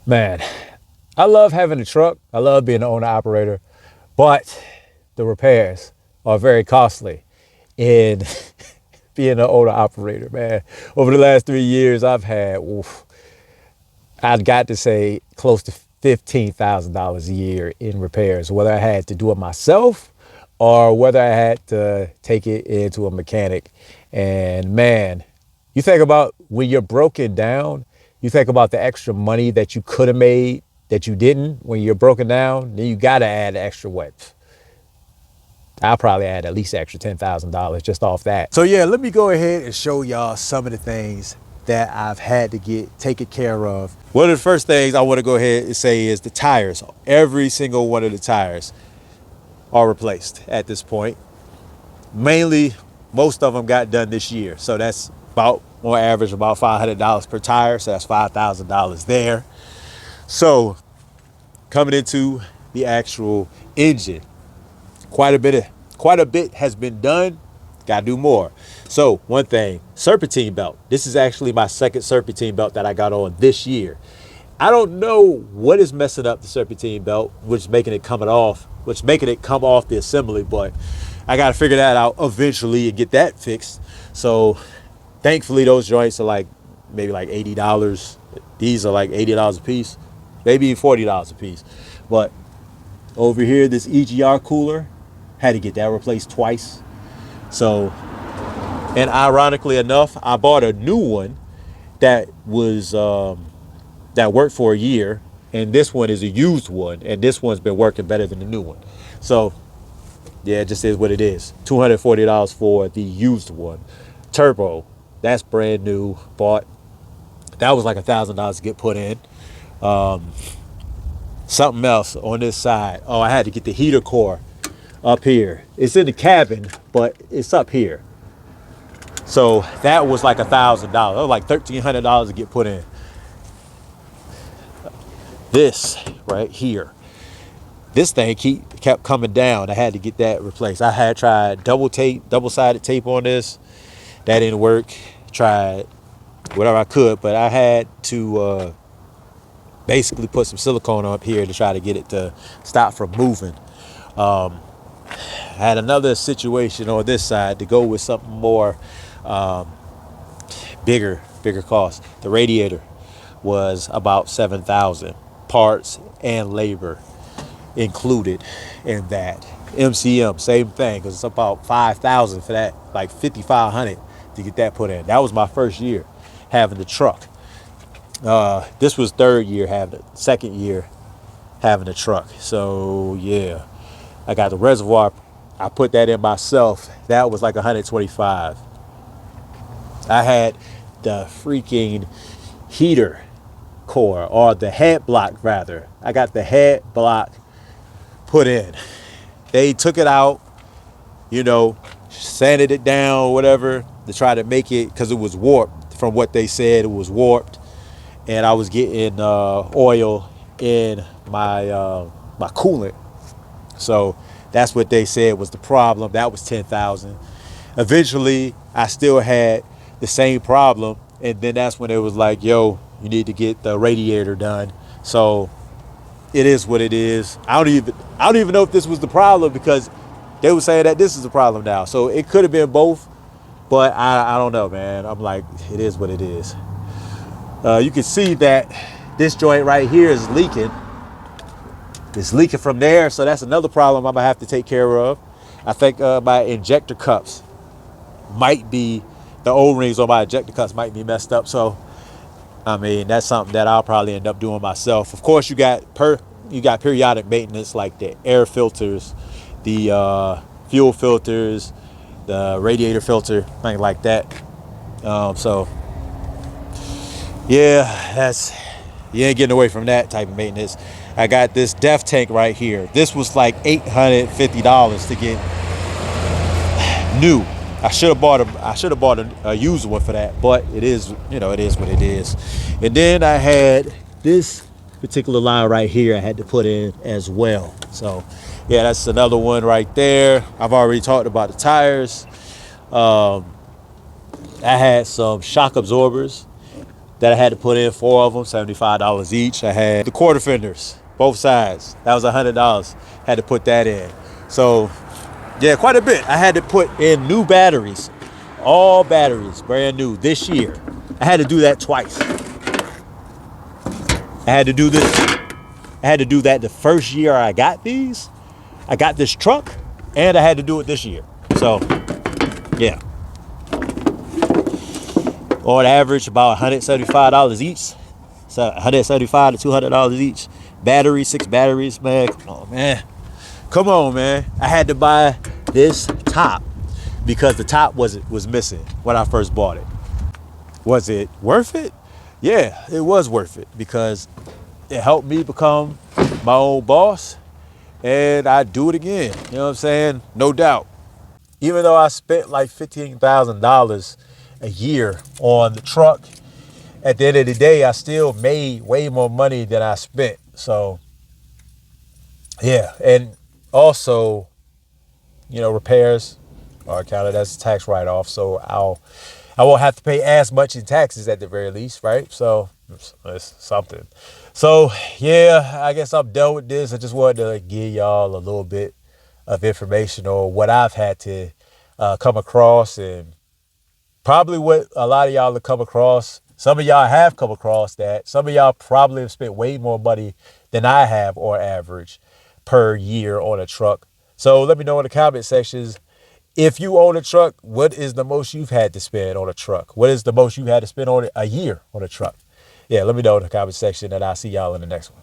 Man, I love having a truck. I love being an owner operator, but the repairs are very costly in being an owner operator, man. Over the last 3 years, I've got to say close to $15,000 a year in repairs, whether I had to do it myself or whether I had to take it into a mechanic. And man, you think about when you're broken down, you think about the extra money that you could have made that you didn't when you're broken down, then you got to add extra what? I'll probably add at least extra $10,000 just off that. So yeah, let me go ahead and show y'all some of the things that I've had to get taken care of. One of the first things I want to go ahead and say is the tires. Every single one of the tires are replaced at this point. Mainly, most of them got done this year. So that's about, on average, about $500 per tire. So that's $5,000 there. So coming into the actual engine, quite a bit has been done. Got to do more. So one thing, serpentine belt. This is actually my second serpentine belt that I got on this year. I don't know what is messing up the serpentine belt, which is making it come off the assembly, but I got to figure that out eventually and get that fixed. So thankfully those joints are like maybe like $80. These are like $80 a piece, maybe $40 a piece. But over here, this EGR cooler, had to get that replaced twice. So, and ironically enough, I bought a new one that was that worked for a year, and this one is a used one, and this one's been working better than the new one. So yeah, it just is what it is. $240 for the used one. Turbo, that's brand new, bought. That was like $1,000 to get put in. Something else on this side. Oh, I had to get the heater core up here. It's in the cabin, but it's up here. So that was like $1,000. That was like $1,300 to get put in. This right here, this thing kept coming down. I had to get that replaced. I had tried double-sided tape on this. That didn't work. Tried whatever I could, but I had to basically put some silicone up here to try to get it to stop from moving. I had another situation on this side to go with something more bigger cost. The radiator was about $7,000, parts and labor included in that. MCM, same thing, because it's about $5,000 for that, like $5,500 to get that put in. That was my first year having the truck. This was second year having the truck. So yeah, I got the reservoir. I put that in myself. That was like $125. I had the freaking heater core, or the head block rather. I got the head block put in. They took it out, sanded it down, whatever, to try to make it, because it was warped. From what they said, it was warped, and I was getting oil in my my coolant. So that's what they said was the problem. That was $10,000. Eventually, I still had the same problem, and then that's when it was like, yo, you need to get the radiator done. So it is what it is. I don't even know if this was the problem, because they were saying that this is the problem now. So it could have been both, but I don't know, man. I'm like, it is what it is. You can see that this joint right here is leaking. It's leaking from there, so that's another problem I'm gonna have to take care of. I think my injector cups might be, the O-rings on my injector cups might be messed up. So, I mean, that's something that I'll probably end up doing myself. Of course, you got periodic maintenance like the air filters, the fuel filters, the radiator filter, things like that. So, yeah, you ain't getting away from that type of maintenance. I got this def tank right here. This was like $850 to get new. I should have bought a used one for that, but it is what it is. And then I had this particular line right here I had to put in as well. So yeah, that's another one right there. I've already talked about the tires. I had some shock absorbers that I had to put in, four of them, $75 each. I had the quarter fenders, both sides. That was $100. Had to put that in. So yeah, quite a bit. I had to put in new batteries, all batteries, brand new this year. I had to do that twice. I had to do this. I had to do that the first year I got these. I got this truck, and I had to do it this year. So yeah, on average about $175 each. So $175 to $200 each. Battery, 6 batteries, man. Come on, man. Come on, man. I had to buy this top because the top was missing when I first bought it. Was it worth it? Yeah, it was worth it because it helped me become my own boss, and I'd do it again. You know what I'm saying? No doubt. Even though I spent like $15,000 a year on the truck, at the end of the day, I still made way more money than I spent. So yeah, and also, repairs are counted as a tax write-off, so I won't have to pay as much in taxes at the very least, right? So it's something. So yeah, I guess I'm done with this. I just wanted to give y'all a little bit of information on what I've had to come across, and probably what a lot of y'all have come across. Some of y'all have come across that. Some of y'all probably have spent way more money than I have on average per year on a truck. So let me know in the comment sections, if you own a truck, what is the most you've had to spend on a truck? What is the most you had to spend on a year on a truck? Yeah, let me know in the comment section, and I'll see y'all in the next one.